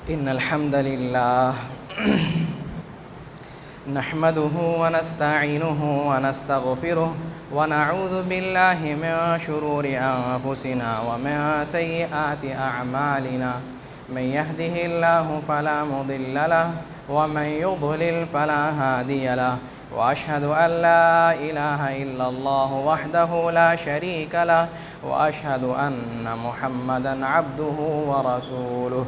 إن الحمد لله نحمده ونستعينه ونستغفره ونعوذ بالله من شرور أنفسنا ومن سيئات أعمالنا من يهده الله فلا مضل له ومن يضلل فلا هادي له وأشهد أن لا إله إلا الله وحده لا شريك له وأشهد أن محمدًا عبده ورسوله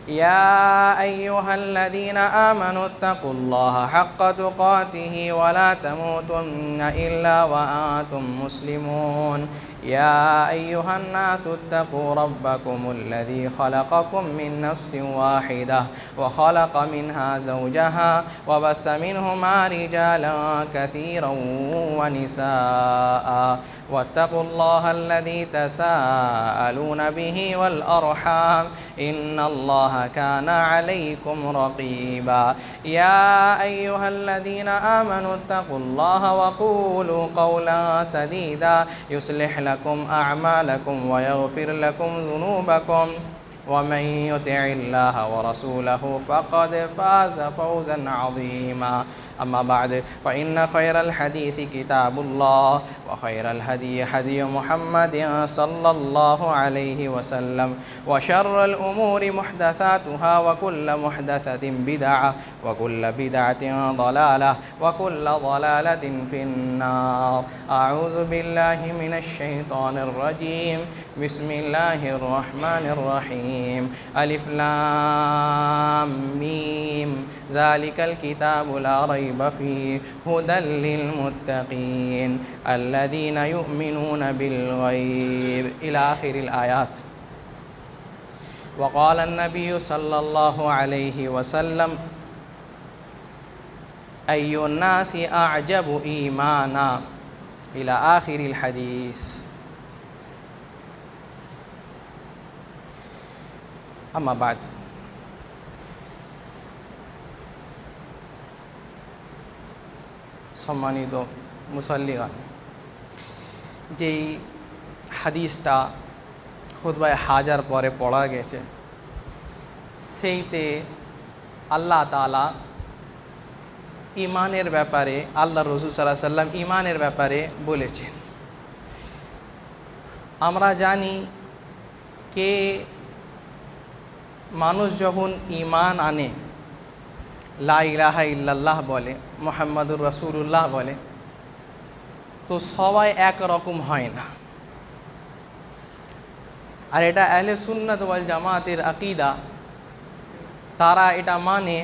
يا أيها الذين آمنوا اتقوا الله حق تقاته ولا تموتن إلا وأنتم مسلمون يا أيها الناس اتقوا ربكم الذي خلقكم من نفس واحدة وخلق منها زوجها وبث منهما رجالا كثيرا ونساء واتقوا الله الذي تساءلون به والأرحام إن الله كان عليكم رقيبا يا أيها الذين آمنوا اتقوا الله وقولوا قولا سديدا يصلح لكم أعمالكم ويغفر لكم ذنوبكم ومن يطع الله ورسوله فقد فاز فوزا عظيما أما بعد فإن خير الحديث كتاب الله وخير الهدي هدي محمد صلى الله عليه وسلم وشر الأمور محدثاتها وكل محدثة بدعة وكل بدعة ضلالة وكل ضلالة في النار أعوذ بالله من الشيطان الرجيم بسم الله الرحمن الرحيم ألف لام ميم ذلك الكتاب لا ريب فيه هدى للمتقين الذين يؤمنون بالغيب إلى آخر الآيات. وقال النبي صلى الله عليه وسلم أي الناس أعجب إيمانا إلى آخر الحديث. أما بعد সম্মানিত মুসল্লিগণ, যেই হাদিসটা খুতবায়ে হাজার পরে পড়া গেছে সেইতে আল্লাহ তাআলা ইমানের ব্যাপারে, আল্লাহ রসুল সাল্লাল্লাহু আলাইহি সাল্লাম ইমানের ব্যাপারে বলেছেন। আমরা জানি কে মানুষ যখন ইমান আনে, লা ইলাহা ইল্লাল্লাহ বলে, মুহাম্মাদুর রাসূলুল্লাহ বলে, তো সবাই একরকম হয় না। আর এটা আহলে সুন্নাত ওয়াল জামাতের আকীদা। তারা এটা মানে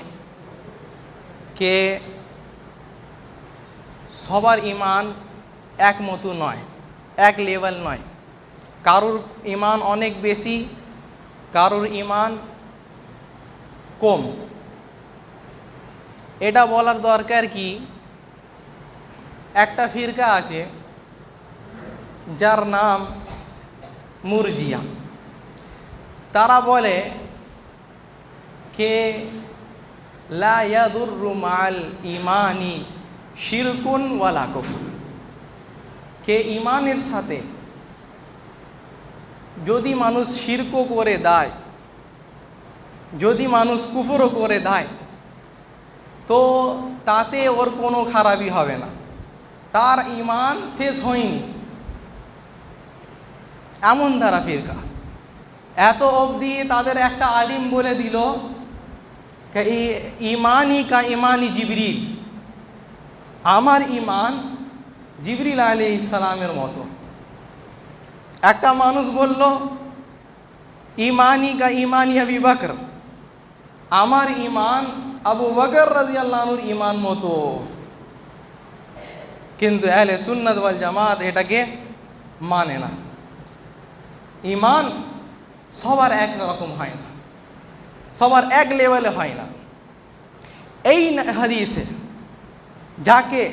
কে সবার ইমান এক মতো নয়, এক লেভেল নয়। কারোর ইমান অনেক বেশি, কারোর ইমান কম। এটা বলার দরকার কি, একটা ফিরকা আছে যার নাম মুরজিয়া। তারা বলে কে লা ইয়াদুররু মাল ইমানি শিরকুন ওয়ালা কুফর, কে ইমানের সাথে যদি মানুষ শিরকও করে দেয়, যদি মানুষ কুফরও করে দেয়, তো তাতে ওর কোনো খারাপই হবে না, তার ইমান শেষ হয়নি। এমন তারা ফিরকা। এত অবধি তাদের একটা আলিম বলে দিল ইমানি কা ইমানি জিবরিল, আমার ইমান জিবরিল আলাইহিস সালামের মতো। একটা মানুষ বলল ইমানি কা ইমানি আবু বকর, আমার ইমান আবু বকর রাদিয়াল্লাহু আনহুর ইমান মতো। কিন্তু আহলে সুন্নাত ওয়াল জামাত এটাকে মানে না। ইমান সবার এক রকম হয় না, সবার এক লেভেলে হয় না। এই হাদিসে যাকে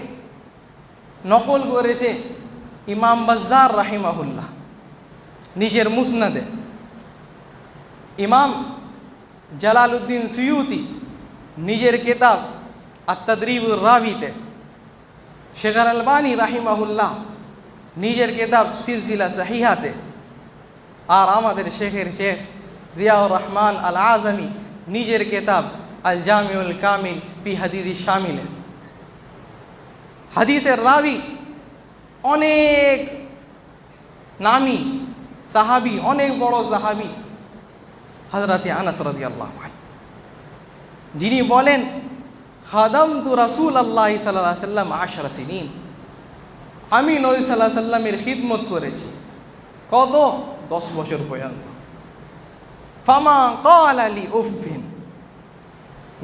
নকল করেছে ইমাম বাজ্জার রাহিমাহুল্লাহ নিজের মুসনাদে, ইমাম জালালউদ্দিন সুয়ুতি নিজের কিতাব আত-তাদরিবুর রাবিতে, শেখ আল আলবানী রাহিমাহুল্লাহ নিজের কিতাব সিলসিলা সহিহাতে, আর আমাদের শেখের শেখ জিয়াউর রহমান আল আজমি নিজের কেতাব আল জামিউল কামিল ফি হাদিস শামিলে হাদিসের রাবি অনেক নামি সাহাবি, অনেক বড় সাহাবি হযরতে আনাস রাদিয়াল্লাহু আনহু, যিনি বলেন খাদামতু রাসূলুল্লাহ সাল্লাল্লাহু আলাইহি ওয়াসাল্লাম 10 সিনিন, আমি নবী সাল্লাল্লাহু আলাইহি ওয়াসাল্লামের খিদমত করেছি কত 10 বছর পর্যন্ত। ফামা ক্বালা লি উফিন,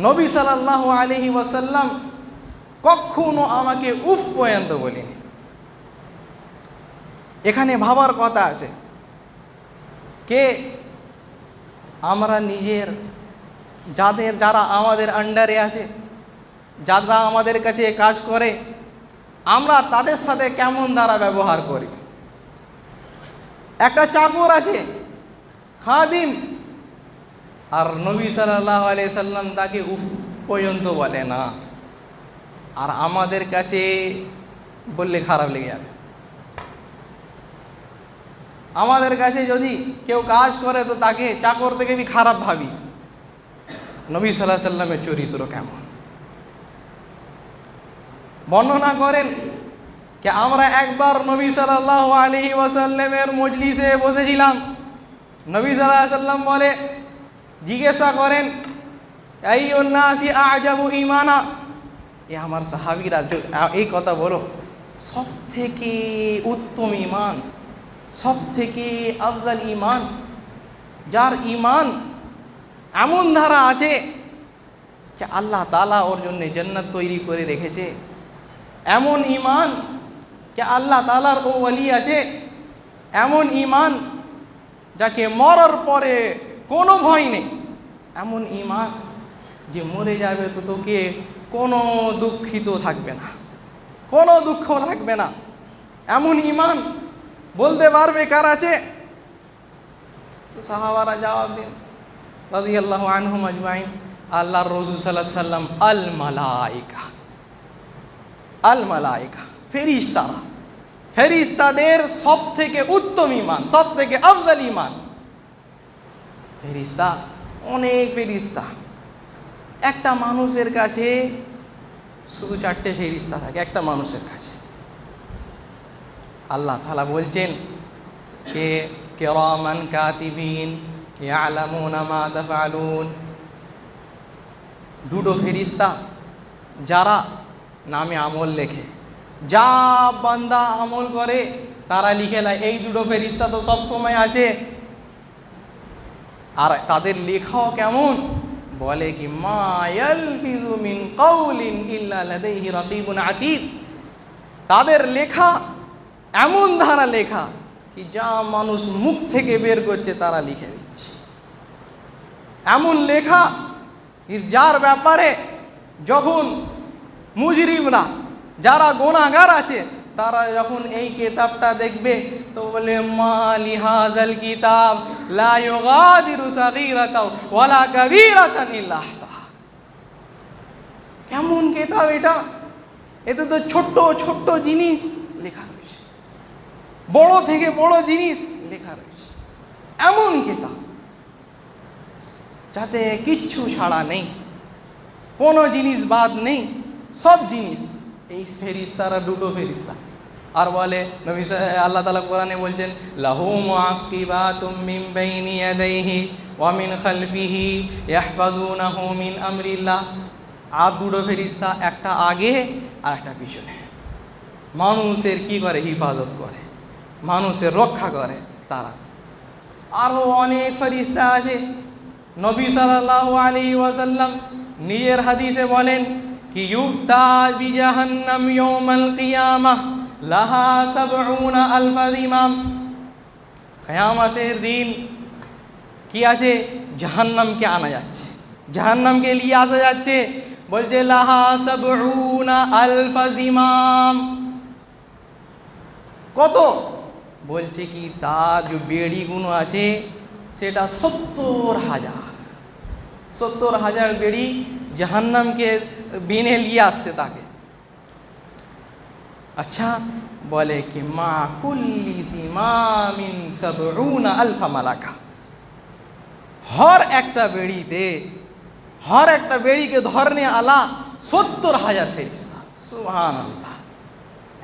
নবী সাল্লাল্লাহু আলাইহি ওয়াসাল্লাম কখনো আমাকে উফ পর্যন্ত বলেনি। এখানে ভাবার কথা আছে কে আমরা নিজের যারা আমাদের আন্ডারে আছে, যারা আমাদের কাছে কাজ করে, আমরা তাদের সাথে কেমন দ্বারা ব্যবহার করি। একটা চাকর আছে খাদিম, আর নবী সাল্লাল্লাহু আলাইহি সাল্লাম তাকে উফ পর্যন্ত বলে না, আর আমাদের কাছে বললে খারাপ লেগে যাবে। আমাদের কাছে যদি কেউ কাজ করে তো তাকে চাকর থেকে भी খারাপ ভাবি। নবী সাল্লাল্লাহু আলাইহি সাল্লামের চরিত্র কেমন বর্ণনা করেন যে আমরা একবার নবী সাল্লাল্লাহু আলাইহি ওয়াসাল্লামের মজলিসে বসেছিলাম। নবী সাল্লাল্লাহু আলাইহি ওয়াসাল্লাম বলে জিজ্ঞাসা করেন আইয়ুন নাসি আ'জাবু ঈমানা, এ আমার সাহাবীরা এই কথা বলো, সব থেকে উত্তম ঈমান, সব থেকে আফজাল ঈমান, যার ঈমান এমন ধারা আছে যে আল্লাহ তাআলা ওর জন্য জান্নাত তৈরি করে রেখেছে, এমন ঈমান যে আল্লাহ তাআলার ও ওলি আছে, এমন ঈমান যাকে মরার পরে কোনো ভয় নেই, এমন ঈমান যে মরে যাবে তো তোকে কোনো দুঃখিত থাকবে না, কোনো দুঃখ থাকবে না, এমন ঈমান বলতে পারবে কার আছে? তো সাহাবারা জবাব দেন রাদিয়াল্লাহু আনহুম আজমাইন, আল্লাহর রাসূল সাল্লাল্লাহু আলাইহি সাল্লাম আল মালায়েকা, আল মালায়েকা ফেরেশতারা, ফেরেশতাদের সব থেকে উত্তম ঈমান, সব থেকে আফজাল ঈমান। ফেরেশতা, অনেক ফেরেশতা, একটা মানুষের কাছে শুধু 4টে ফেরেশতা থাকে একটা মানুষের কাছে। আল্লাহ তাআলা বলছেন কে কিরামান কাতিবিন ইয়ালামুনা মা তাফআলুন, দুটো ফেরেশতা যারা নামে আমল লেখে, যা বান্দা আমল করে তারা লিখে নেয়। এই দুটো ফেরেশতা তো সব সময় আছে, আর তাদের লেখাও কেমন বলে কি মা ইয়ালফিজু মিন কাউলিন ইল্লা লাদাইহি রাকিবুন আতীদ, তাদের লেখা এমন ধারা লেখা কি যা মানুষ মুখ থেকে বের করছে তারা লিখে দিচ্ছে, এমন লেখা যার ব্যাপারে যখন মুজরিমরা যারা গুনাহগার আছে তারা যখন এই কিতাবটা দেখবে তো বলে মা লিহাযাল কিতাব লা ইউগাদিরু সাগীরাতাও ওয়ালা কাবীরাতান ইল্লা আহসাহা, কেমন কিতাব এটা, এতে তো ছোট্ট ছোট্ট জিনিস লেখা রয়েছে, বড় থেকে বড় জিনিস লেখা রয়েছে, এমন কিতাব যাতে কিচ্ছু ছাড়া নেই, কোনো জিনিস বাদ নেই, সব জিনিস। এই ফেরেশতারা দুটো ফেরেশতা। আর বলে নবী আল্লাহ তাআলা কোরআনে বলছেন লাহু মুআক্কিবাতুম মিন বাইনি ইয়াদাইহি ওয়া মিন খালফিহি ইয়াহফাজুনাহু মিন আমরিল্লাহ, আর দুটো ফেরেশতা, একটা আগে আর একটা পিছনে, মানুষের কি করে হিফাজত করে, মানুষের রক্ষা করে তারা। আরও অনেক ফেরেশতা আছে। নবী সাল্লাল্লাহু আলাইহি ওয়াসাল্লাম নিজের হাদিসে বলেন কি ইউতা বিজাহান্নাম ইয়াউমাল কিয়ামাহ লাহা ৭০,০০০ ইমাম, কিয়ামতের দিন কি আছে, জাহান্নামকে আনা যাচ্ছে, জাহান্নামকে নিয়ে আসা যাচ্ছে, বলছে লাহা ৭০,০০০ ইমাম। কত বলছে কি তার যে বেড়িগুলো আছে সেটা ৭০,০০০ বেড়ি জাহান্নামকে বিনে নিয়ে আসছে তাকে। আচ্ছা বলে কি মা কুল্লি জিমামিন ৭০,০০০ মালাকা, হর একটা বেড়িতে हर एक बेड़ी के धरने आला 70,000 ফেরেশতা। সুবহানাল্লাহ,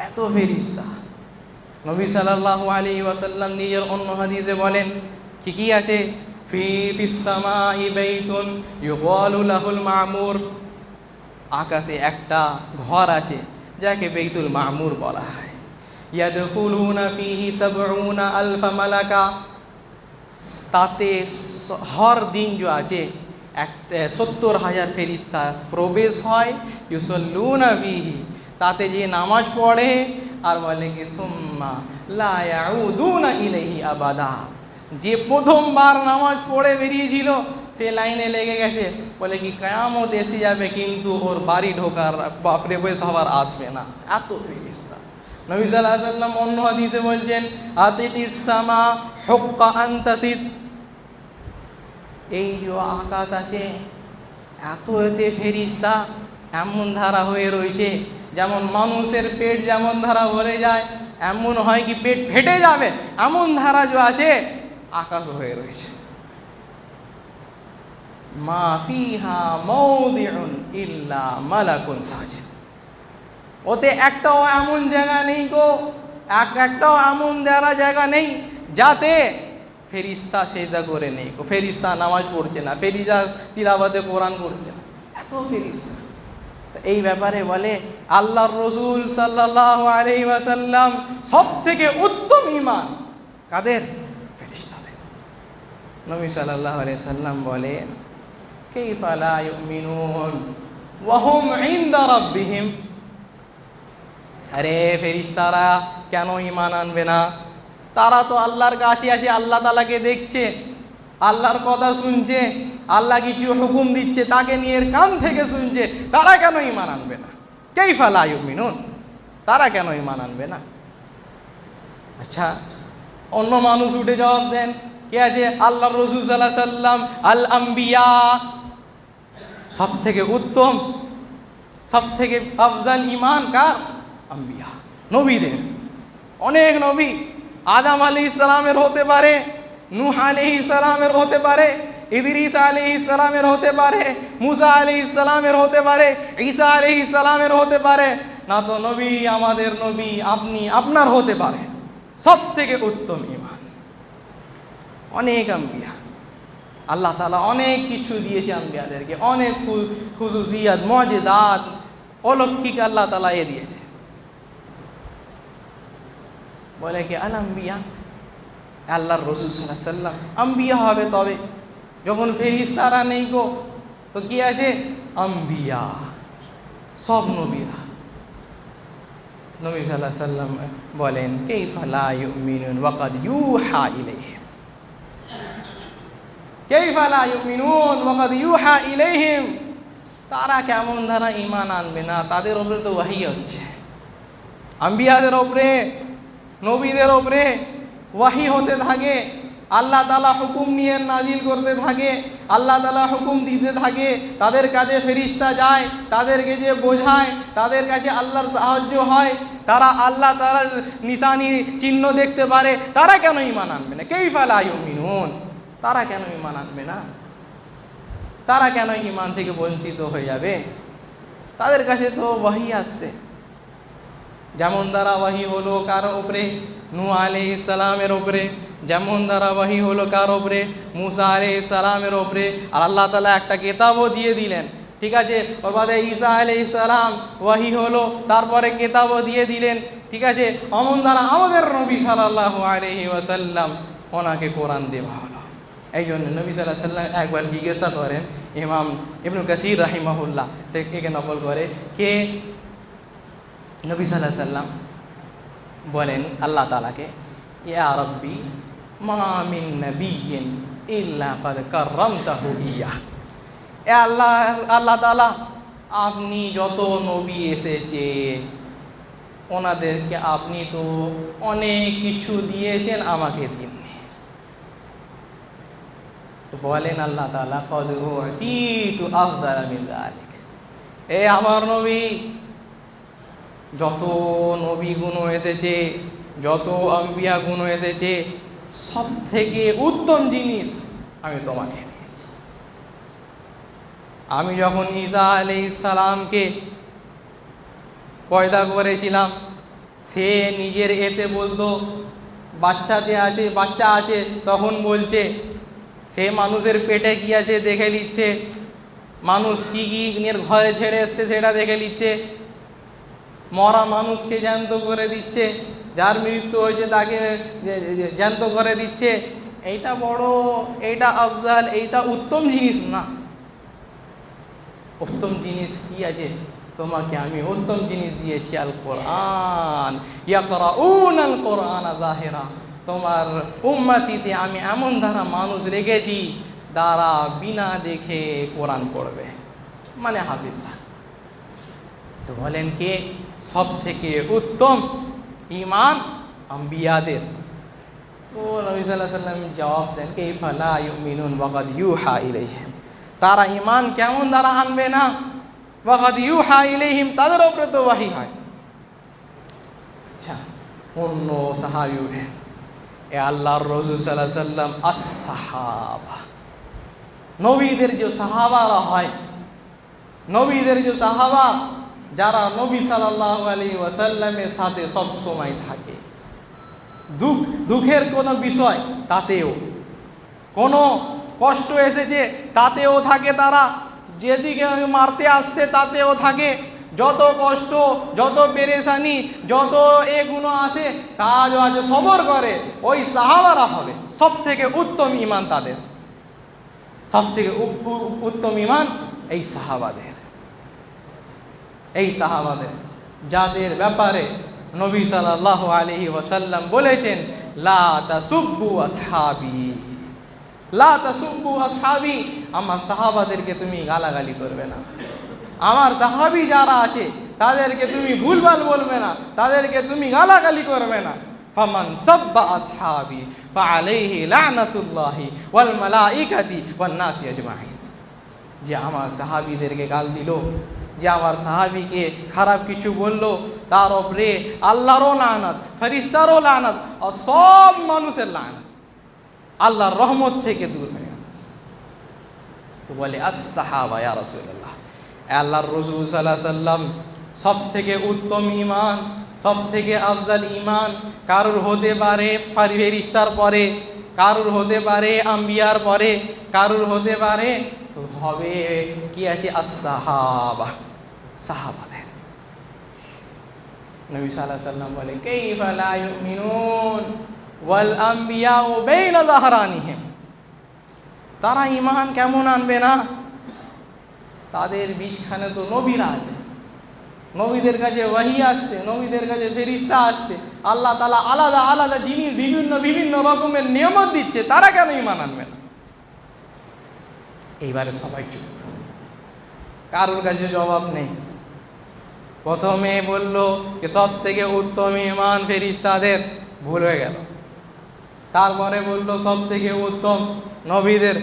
এত ফেরেশতা। নবী সাল্লাল্লাহু আলাইহি ওয়াসাল্লাম নিজের অন্য হাদিসে বলেন কি আছে, ফিস সামাই বাইতুন ইউকালু লাহুল মামুর, আকাশে একটা ঘর আছে যাকে বাইতুল মামুর বলা হয়। ইয়াদখুলুনা ফিহি 70,000 মালাকা, তাতে হর দিন যে আছে 70,000 ফেরেশতা প্রবেশ হয়। ইউসাল্লুনা ফিহি, তাতে যে নামাজ পড়ে আর বলে কি সুম্মা লা ইয়াউদুনা ইলাইহি আবাদা, যে প্রথমবার নামাজ পড়ে বেরিয়েছিল সে লাইনে লেগে গেছে, বলে কি কিয়ামত এসে যাবে কিন্তু ওর বাড়ি ঢোকার প্রবেশ হওয়ার আসবে না, এত ফেরেশতা। নবী সাল্লাল্লাহু আলাইহি ওয়াসাল্লাম অন্য হাদিসে বলছেন আতিতিস সামা হুক্কা আনতাতিত, এই যে আকাশ আছে এত এতে ফেরেশতা এমন ধারা হয়ে রয়েছে, যেমন মানুষের পেট যেমন ধারা ভরে যায়, এমন হয় কি পেট ফেটে যাবে এমন ধারা যে আছে আকাশ হয়ে রয়েছে। মা ফিহা মাওদিউন ইল্লা মালাকুন সাজিদ, ওতে একটাও এমন জায়গা নেই গো, একটাও এমন জায়গা নেই যাতে ফেরেশতা সেজদা করে নেই, ফেরেশতা নামাজ পড়ছে না, ফেরেশতা তিলাওয়াতে কোরআন করছে না, এত ফেরেশতা। এই ব্যাপারে বলে আল্লাহর রাসূল সাল্লাল্লাহু আলাইহি ওয়াসাল্লাম সবথেকে উত্তম ঈমান কাদের? ফেরেশতাদের। নবী সাল্লাল্লাহু আলাইহি ওয়াসাল্লাম বলেন কাইফা লা ইউমিনুন ওয়া হুম ইনদা রাব্বিহিম, আরে ফেরেশতারা কেন ঈমান আনবে না? তারা তো আল্লাহর কাছে আছে, আল্লাহ তাআলাকে দেখছে, আল্লাহর কথা শুনছে, আল্লাহ কিছু হুকুম দিচ্ছে তাকে নিয়ে কান থেকে শুনছে, তারা কেন ঈমান আনবে না? কাইফা লা ইউমিনুন, তারা কেন ঈমান আনবে না? আচ্ছা, অন্য মানুষ উঠে জবাব দেন, কে আছে? আল্লাহর রাসূল সাল্লাল্লাহু আলাইহি ওয়াসাল্লাম আল আম্বিয়া, সব থেকে উত্তম, সব থেকে আফজাল ঈমান কার? আম্বিয়া, নবীদের। অনেক নবী, আদম আলাইহিস সালামের হতে পারে, নূহ আলাইহিস সালামের হতে পারে, ইদ্রিস আলাইহিস সালামের হতে পারে, মুসা আলাইহিস সালামের হতে পারে, ঈসা আলাইহিস সালামের হতে পারে, না তো নবী আমাদের নবী আপনি আপনার হতে পারে। সব থেকে উত্তম ঈমান। অনেক আম্বিয়া, আল্লাহ তাআলা অনেক কিছু দিয়েছে আম্বিয়াদেরকে, অনেক খুসুসিয়াত, মুজিজাত, অলৌকিক আল্লাহ তাআলা দিয়েছে। বলে কি আল আম্বিয়া, আল্লাহর রাসূল সাল্লাল্লাহু আলাইহি ওয়াসাল্লাম আম্বিয়া হবে তবে, যখন ফেরেশতারা নেই গো তো কি আছে? আম্বিয়া, সব নবীরা। নবী সাল্লাল্লাহু আলাইহি ওয়াসাল্লাম বলেন কাইফা লা ইউমিনুন ওয়া কাদ ইউহা ইলাইহিম, কাইফা লা ইউমিনুন ওয়া কাদ ইউহা ইলাইহিম, তারা কেমন ধারা ঈমান আনবে না? তাদের উপরে তো ওয়াহী হচ্ছে, আম্বিয়াদের উপরে, নবীদের উপরে ওয়াহী হতে থাকে, আল্লাহ তাআলা হুকুম নিয়ে নাজিল করতে থাকে, আল্লাহ তাআলা হুকুম দিতে থাকে, তাদের কাছে ফেরেশতা যায়, তাদেরকে যে বোঝায়, তাদের কাছে আল্লাহর সাহায্য হয়, তারা আল্লাহ তাআলার নিশানি চিহ্ন দেখতে পারে, তারা কেন ঈমান আনবে না? কাইফা লা ইউমিনুন, তারা কেন ঈমান আনবে না? তারা কেন ঈমান থেকে বঞ্চিত হয়ে যাবে? তাদের কাছে তো ওয়াহী আসছে। যেমন ধারাবাহী হলো কার উপরে? নূহ আলাইহিস সালামের উপরে। যেমন ধারাবাহী হলো কার উপরে? মুসা আলাইহিস সালামের উপরে। আর আল্লাহ তাআলা একটা কিতাবও দিয়ে দিলেন, ঠিক আছে? ওর বাদে ঈসা আলাইহিস সালাম ওয়াহী হলো, তারপরে কিতাবও দিয়ে দিলেন, ঠিক আছে? অমন ধারা আমাদের নবী সাল্লাল্লাহু আলাইহি ওয়াসাল্লাম, ওনাকে কোরআন দেওয়া হলো। এই জন্য নবী সাল্লাল্লাহু আলাইহি ওয়াসাল্লাম একবার জিজ্ঞাসা করেন, ইমাম ইবনে কাসির রাহিমাহুল্লাহ থেকে নকল করে, কে নবী সাল্লাল্লাহু আলাইহি ওয়াসাল্লাম বলেন আল্লাহ তাআলাকে, ইয়া রাব্বি মা মিন নাবিয়্যিন ইল্লা ক্বাদ কাররামতাহু ইয়া, এ আল্লাহ, আল্লাহ তাআলা আপনি যত নবী এসেছে ওনাদেরকে আপনি তো অনেক কিছু দিয়েছেন, আমাকে দিননি। তো বলেন আল্লাহ তাআলা ক্বাদ উতিতু আফদালা মিন যালিক, এ আমার নবী, যত নবী গুণ এসেছে, যত আম্বিয়া গুণ এসেছে, সব থেকে উত্তম জিনিস আমি তোমাকে দিয়েছি। আমি যখন ঈসা আলাইহিস সালামকে পয়দা করেছিলাম, সে নিজের এতে বলতো বাচ্চা আছে, তখন বলছে সে মানুষের পেটে কি আছে দেখে নিচ্ছে, মানুষ কি ঘরে ছেড়ে এসছে সেটা দেখে নিচ্ছে, মরা মানুষকে জ্যান্ত করে দিচ্ছে, যার মৃত্যু হয়েছে তাকে জ্যান্ত করে দিচ্ছে। এইটা বড়, এইটা আফজাল, এইটা উত্তম জিনিস না। উত্তম জিনিস কি আছে? তোমাকে আমি উত্তম জিনিস দিয়েছি, আল কোরআন, ইয়াকরাউনাল কোরআনা যাহিরা। তোমার উম্মতিতে আমি এমন ধারা মানুষ রেখেছি যারা বিনা দেখে কোরআন পড়বে, মানে হাফিজরা। তো বলেন কে সব থেকে উত্তম ঈমান? আম্বিয়াদের। তো নবী সাল্লাল্লাহু আলাইহি ওয়াসাল্লাম জবাব দেন, কাইফা লা ইউমিনুন ওয়া কাদ ইউহা ইলাইহিম। তারা ঈমান কেমন দ্বারা আনবে না? ওয়া কাদ ইউহা ইলাইহিম, তাদের উপরে তো ওয়াহী হয়। আচ্ছা, অন্য সাহাবী উঠেন, এ আল্লাহর রাসূল সাল্লাল্লাহু আলাইহি ওয়াসাল্লাম আস-সাহাবা, নবীদের যে সাহাবারা হয়, নবীদের যে সাহাবা যারা নবী সাল্লাল্লাহু আলাইহি ওয়াসাল্লামের সাথে সব সময় থাকে, দুঃখের কোনো বিষয় তাতেও, কোনো কষ্ট এসেছে তাতেও থাকে, তারা যেদিকে মারতে আসছে তাতেও থাকে, যত কষ্ট, যত পেরেশানি, যত এগুলো আসে কাজ আছে সবর করে, ওই সাহাবারা হবে সব থেকে উত্তম ঈমান। তাদের সব থেকে উত্তম ঈমান এই সাহাবাদের, এই সাহাবাদের যাদের ব্যাপারে নবী সাল্লাল্লাহু আলাইহি ওয়াসাল্লাম বলেছেন, লা তাসুব্বু আসহাবি, লা তাসুব্বু আসহাবি, আমার সাহাবাদেরকে তুমি গালাগালি করবে না, আমার সাহাবী যারা আছে তাদেরকে তুমি ভুলভাল বলবে না, তাদেরকে তুমি গালাগালি করবে না। ফামান সাব্বা আসহাবি ফাআলাইহি লানাতুল্লাহি ওয়াল মালাইকাতি ওয়ান নাসি আজমাইন। যে আমার সাহাবীদেরকে গাল দিল, যে আমার সাহাবীকে খারাপ কিছু বললো, তার উপরে আল্লাহরও লানত, ফেরেশতারও লানত, আর সব মানুষের লানত, আল্লাহর রহমত থেকে দূর হয়ে গেছে। তো বলে আস-সাহাবা ইয়া রাসূলুল্লাহ, আল্লাহর রাসূল সাল্লাল্লাহু আলাইহি ওয়াসাল্লাম সব থেকে উত্তম ঈমান, সব থেকে আফজাল ঈমান কারুর হতে পারে ফেরেশতার পরে, কারুর হতে পারে আম্বিয়ার পরে, কারুর হতে পারে, তো হবে কি আছে আস-সাহাবা, সাহাবাদের। নবী সাল্লাল্লাহু আলাইহি ওয়াসাল্লাম বলে, কাইফা লা ইউমিনুন ওয়াল আম্বিয়াউ বাইনা যাহরানিহিম। তারা ঈমান কেমন আনবে না? তাদের বীজখানে তো নবীরা আছে, নবীদের কাছে ওয়াহী আসছে, নবীদের কাছে ফেরেশতা আসছে, আল্লাহ তাআলা আলাদা আলাদা জিনিস বিভিন্ন বিভিন্ন রকমের নিয়ামত দিচ্ছে, তারা কেন ঈমান আনবে না? এইবারে সবাই চুপ, কারোর কাছে জবাব নেই। প্রথমে বলল যে সব থেকে উত্তম ঈমান ফেরেশতাদের, ভুল হয়ে গেল। তারপরে বলল সব থেকে উত্তম নবীদের,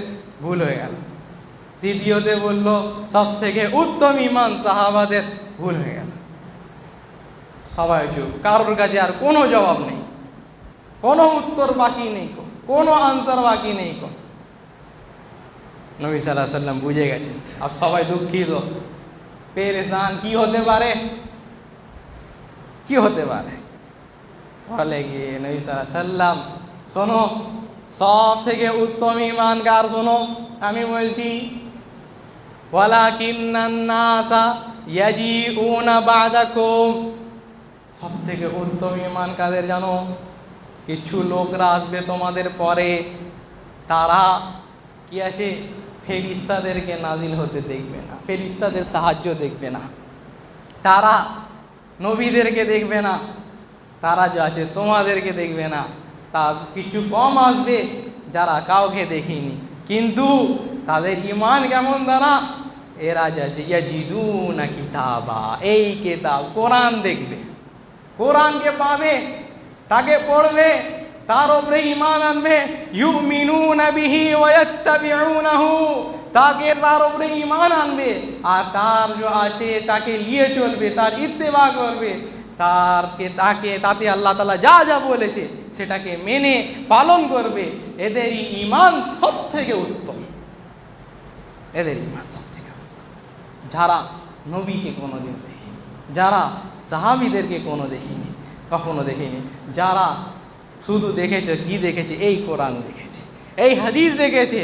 ভুল হয়ে গেল। তৃতীয়তে বলল সব থেকে উত্তম ঈমান সাহাবাদের, ভুল হয়ে গেল। সবাই চুপ, কারোর কাছে আর কোনো জবাব নেই, কোনো উত্তর বাকি নেই, কোনো আনসার বাকি নেই। নবী সাল্লাল্লাহু আলাইহি ওয়াসাল্লাম বুঝে গেছেন, আর সবাই দুঃখিত, পেরেশান। কি হতে পারে? কি হতে পারে? বলে গিয়ে নবী সাল্লাল্লাহু আলাইহি ওয়াসাল্লাম, শোনো, সব থেকে উত্তম ঈমান কার? শোনো, আমি বলছি, ওয়ালাকিন্নান নাসা ইয়াজিউনা বা'দাকুম। সব থেকে উত্তম ঈমান কাদের জানো? কিছু লোকরা আসবে তোমাদের পরে, তারা কি আছে, ফেরেশতাদেরকে নাজিল হতে দেখবে না, ফেরেশতাদের সাহায্য দেখবে না, তারা নবীদেরকে দেখবে না, তারা যা আছে তোমাদেরকে দেখবে না। তা কিছু কম আসবে যারা কাউকে দেখিনি, কিন্তু তাদের ঈমান কেমন? দ্বারা এরা যাচ্ছে ইয়াজিদুনা কিতাবা, এই কিতাব কোরআন দেখবে, কোরআনকে পাবে, তাকে পড়বে, তার উপরে ঈমান আনবে। ইউমিনুনা বিহি ওয়া ইয়াত্তাবিউনাহু, তাকে তার উপরে ঈমান আনবে, আর তার যে আছে তাকে নিয়ে চলবে, তার ইত্তেবা করবে, তাতে আল্লাহ তাআলা যা যা বলেছে সেটাকে মেনে পালন করবে। এদেরই ঈমান সব থেকে উত্তম, এদের ঈমান সব থেকে উত্তম। যারা নবীকে কোনোদিন দেখিনি, যারা সাহাবীদেরকে কখনো দেখিনি, যারা শুধু দেখেছে কি দেখেছে, এই কোরআন দেখেছে, এই হাদিস দেখেছে,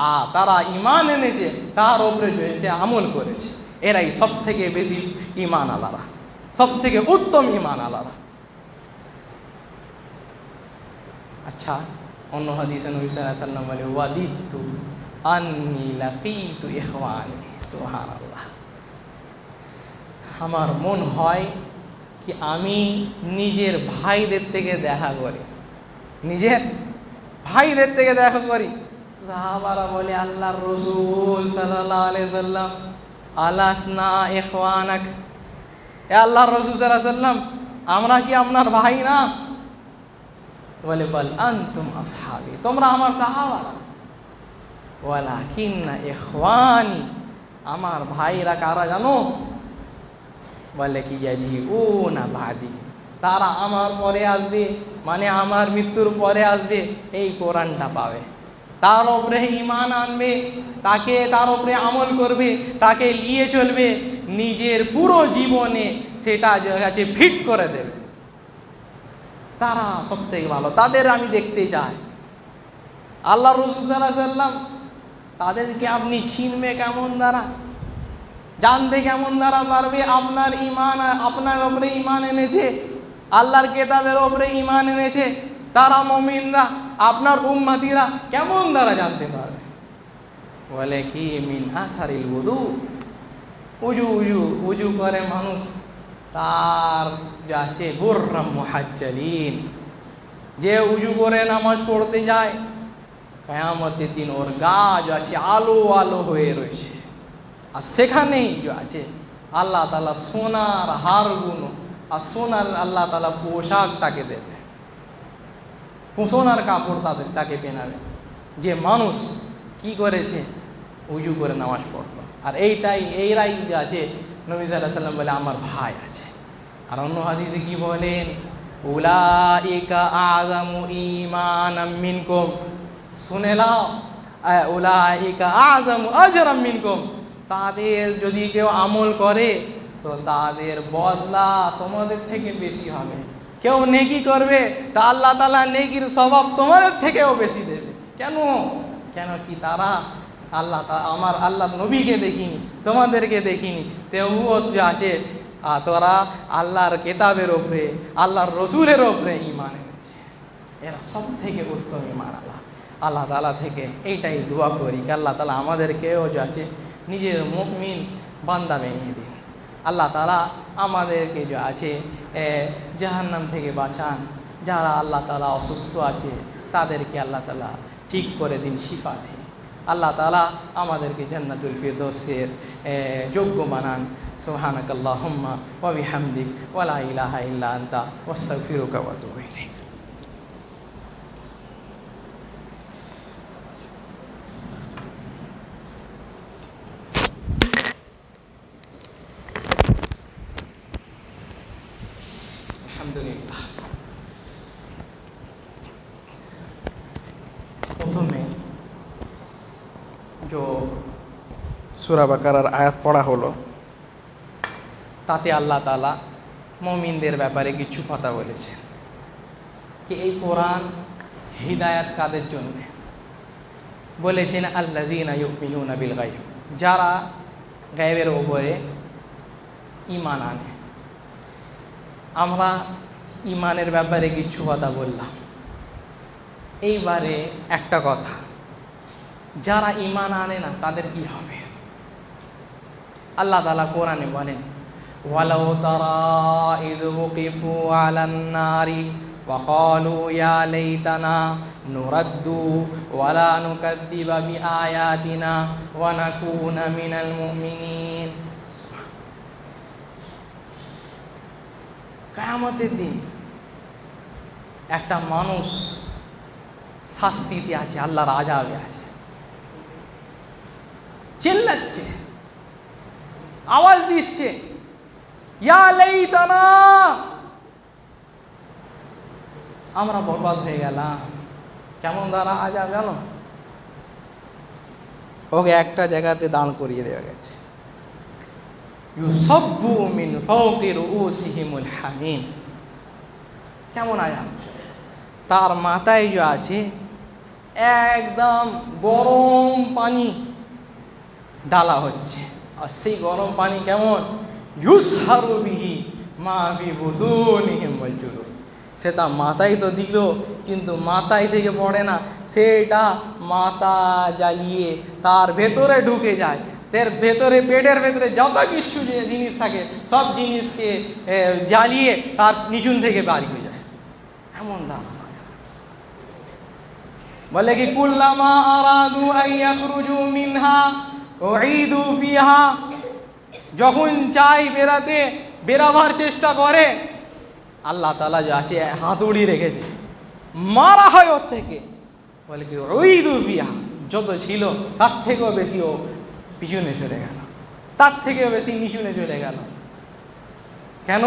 আর তারা ঈমান এনেছে, তার উপরে রয়েছে আমল করেছে, এরাই সব থেকে বেশি ঈমান আলারা, সব থেকে উত্তম ঈমান আলারা। আচ্ছা, অন্য হাদিসে নবী সাল্লাল্লাহু আলাইহি ওয়াসাল্লাম বলে, ওয়াদিতু আন্নী লাকীতু ইখওয়ানি। সুবহানাল্লাহ। আমার মন হয় কি আমি নিজের ভাইদের থেকে দেখা করি, নিজের ভাইদের থেকে দেখা করি। সাহাবারা বলে, আল্লাহর রাসূল সাল্লাল্লাহু আলাইহি সাল্লাম, আলাসনা ইখওয়ানাক, এ আল্লাহর রাসূল সাল্লাল্লাহু আলাইহি সাল্লাম, আমরা কি আপনার ভাই না? বলে, বল আনতুম আসহাবি, তোমরা আমার সাহাবারা। ওয়ালাকিন্না ইখওয়ানি, আমার ভাইরা কারা জানো? বলে কি, ইয়াজিউনা বাদি, তারা আমার পরে আসবে, মানে আমার মৃত্যুর পরে আসবে, এই কোরআনটা পাবে, তার উপরে ঈমান আনবে, তার উপরে আমল করবে, তাকে নিয়ে চলবে, নিজের পুরো জীবনে সেটা কাছে ফিট করে দেবে। তারা সব থেকে ভালো, তাদের আমি দেখতে চাই। আল্লাহ রাসূল সাল্লাল্লাহু আলাইহি ওয়াসাল্লাম, তাদেরকে আপনি চিনবে কেমন দ্বারা, জানতে কেমন দ্বারা পারবে? আপনার ঈমান, আপনার উপরে ঈমান এনেছে, আল্লাহর কিতাবের উপরে ঈমান এনেছে, তারা মুমিনরা, আপনার উম্মতিরা, কেমন দ্বারা জানতে পারবে? বলে কি, মিন আসারিল wudu, উজু করে মানুষ, তার যাচ্ছে গুররাম মুহাজ্জালিন, যে উজু করে নামাজ পড়তে যায়, কিয়ামতের দিন ওর গা যাচ্ছে আলো আলো হয়ে রয়েছে, আর সেখানেই আছে আল্লাহ তাআলা সোনার হারগুলো আর সোনার আল্লাহ তাআলা পোশাক তাকে দেবে, সোনার কাপড় তাকে পেনাবে, যে মানুষ কি করেছে, উজু করে নামাজ পড়তো। আর এইরাই যে আছে, নবী সাল্লাল্লাহু আলাইহি ওয়াসাল্লাম বলে আমার ভাই আছে। আর অন্য হাদিসে কি বলেন, উলাইকা আযামু ঈমানাম মিনকুম, শুনে নাও, উলাইকা আযামু আজরাম মিনকুম, তাদের যদি কেউ আমল করে তো তাদের বদলা তোমাদের থেকে বেশি হবে। কেউ নেকি করবে তা আল্লাহ তাআলা নেকির সওয়াব তোমাদের থেকেও বেশি দেবে। কেন কি তারা আমার আল্লাহ নবীকে দেখিনি, তোমাদেরকে দেখিনি, তবুও যে আছে তোরা আল্লাহর কিতাবের ওপরে, আল্লাহর রসুলের ওপরে ঈমান এনেছে, এরা সব থেকে উত্তম ঈমান আল্লাহ তাআলা থেকে এইটাই দোয়া করি, আল্লাহ তাআলা আমাদেরকেও যে আছে নিজের মুমিন বান্দা বানিয়ে দিন। আল্লাহ তাআলা আমাদেরকে যে আছে জাহান্নাম থেকে বাঁচান। যারা আল্লাহ তাআলা অসুস্থ আছে তাদেরকে আল্লাহ তাআলা ঠিক করে দিন, শিফা দিন। আল্লাহ তাআলা আমাদেরকে জান্নাতুল ফিরদৌসের যোগ্য বানান। সুবহানাকাল্লাহুম্মা ওয়া বিহামদিক ওয়া লা ইলাহা ইল্লা আনতা আস্তাগফিরুকা ওয়া আতুবু ইলাইক। আলহামদুলিল্লাহ। প্রথমে সূরা বাকারার আয়াত পড়া হলো, তাতে আল্লাহ তাআলা মুমিনদের ব্যাপারে কিছু কথা বলেছেন কি এই কোরআন হিদায়াত কাদের জন্য বলেছেন, আল্লাযীনা ইউমিনুনা বিল গায়ব, যারা গায়বের উপরে ঈমান আনে। আমরা ঈমানের ব্যাপারে কিছু কথা বললাম। এইবারে একটা কথা, যারা ঈমান আনে না তাদের কি হবে? আল্লাহ তাআলা কোরআনে বলেন, ওয়ালাউ তারা ইয ওয়াকিফু আলান নারি ওয়া ক্বালু ইয়া লাইতানা নুরাদ্দু ওয়া লা নুকাদ্দিবা বিআয়াতিনা ওয়া নাকুনা মিনাল মুমিনিন। কিয়ামতের দিন একটা মানুষ শাস্তিতে আছে, আল্লাহর আযাবে আছে, চিল্লাচ্ছে, আওয়াজ দিচ্ছে, ইয়া লাইতানা, আমরা বরবাদ হয়ে গেলাম। কেমন দ্বারা আযাব জানো? ওকে একটা জায়গাতে দাঁড় করিয়ে দেওয়া গেছে, ইউসাব্বু মিন ফাওকি রুউসিহিমুল হামিম। কেমন আয়াত? তার মাথায় যে আছে একদম গরম পানি ডালা হচ্ছে, আর সেই গরম পানি কেমন? ইউসহারু বিহি মা ফি বুতুনিহিম ওয়াল জুলুদ। সেটা মাথায় তো দিল, কিন্তু মাথায় থেকে পড়ে না, সেটা মাথা জ্বালিয়ে তার ভেতরে ঢুকে যায়। তার ভেতরে, পেটের ভেতরে যত কিছু যে জিনিস থাকে সব জিনিসকে জ্বালিয়ে তার নিচুন থেকে বাড়ি হয়ে যায়। এমন দাম বলে কি, কুল্লামা আরাদু আন ইয়াখরুজু মিনহা উঈদু ফিহা, যখন চাই বেরাতে, বেরাবার চেষ্টা করে, আল্লাহ তাআলা যা আছে হাতুড়ি রেখেছে, মারা হয় ওর থেকে। বলে কি উঈদু ফিহা, যত ছিল তার থেকেও বেশি ও পিছনে চলে গেল, তার থেকেও বেশি নিচুনে চলে গেল। কেন?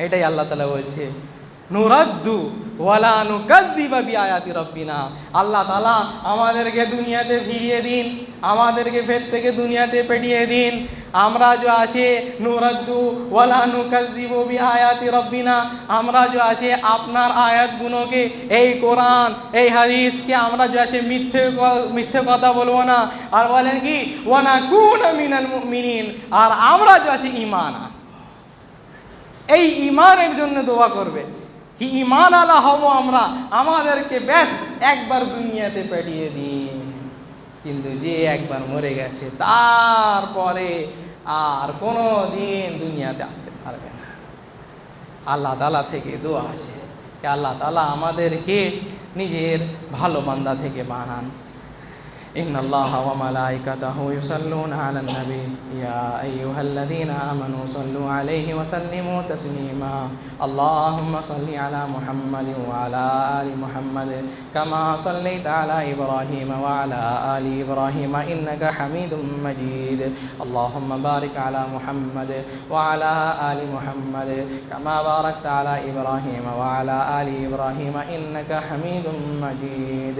এটাই আল্লাহ তাআলা বলছে, নুরাদ্দু ওয়ালা নুকাযযিবু বিআয়াতি রাব্বিনা। আল্লাহ তাআলা আমাদেরকে দুনিয়াতে ফিরিয়ে দিন, আমাদেরকে ফের থেকে দুনিয়াতে পাঠিয়ে দিন। আমরা যে আছে নুরাদ্দু ওয়ালা নুকাযযিবু বিআয়াতি রাব্বিনা, আমরা যে আছে আপনার আয়াতগুলোকে, এই কোরআন, এই হাদিসকে আমরা যে আছে মিথ্যে কথা বলবো না। আর বলেন কি, ওয়া নাকুনা মিনাল মুমিনিন, আর আমরা যে আছে ঈমান, এই ঈমানের জন্য দোয়া করবে কি ঈমান আলা হব আমরা, আমাদেরকে ব্যাস একবার দুনিয়াতে পাঠিয়ে দিন। কিন্তু যে একবার মরে গেছে তারপরে আর কোনো দিন দুনিয়াতে আসতে পারবে না। আল্লাহ তাআলা থেকে দোয়া আছে যে আল্লাহ তাআলা আমাদেরকে নিজের ভালো বান্দা থেকে বানান। ইন্নাল্লাহা ওয়া মালাইকাতাহু ইউসাল্লুনা আলান নবী ইয়া আইয়ুহাল্লাযীনা আমানু সাল্লু আলাইহি ওয়া সাল্লিমু তাসলিমা। আল্লাহুম্মা সাল্লি আলা মুহাম্মাদিন ওয়া আলা আলি মুহাম্মাদ কামা সাল্লাইতা আলা ইব্রাহিম ওয়া আলা আলি ইব্রাহিম ইন্নাকা হামিদুম মাজিদ। আল্লাহুম্মা বারিক আলা মুহাম্মাদ ওয়া আলা আলি মুহাম্মাদ কামা বারাকতা আলা ইব্রাহিম ওয়া আলা আলি ইব্রাহিম ইন্নাকা হামিদুম মাজিদ।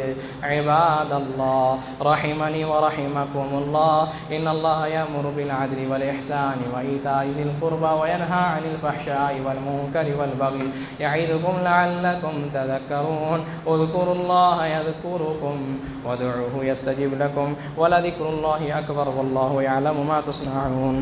ইবাদাল্লাহ رحمني ورحمكم الله، إن الله يأمر بالعدل والإحسان وإيتاء ذي القربى وينهى عن الفحشاء والمنكر والبغي يعظكم لعلكم تذكرون. اذكروا الله يذكركم وادعوه يستجب لكم ولذكر الله أكبر والله يعلم ما تصنعون.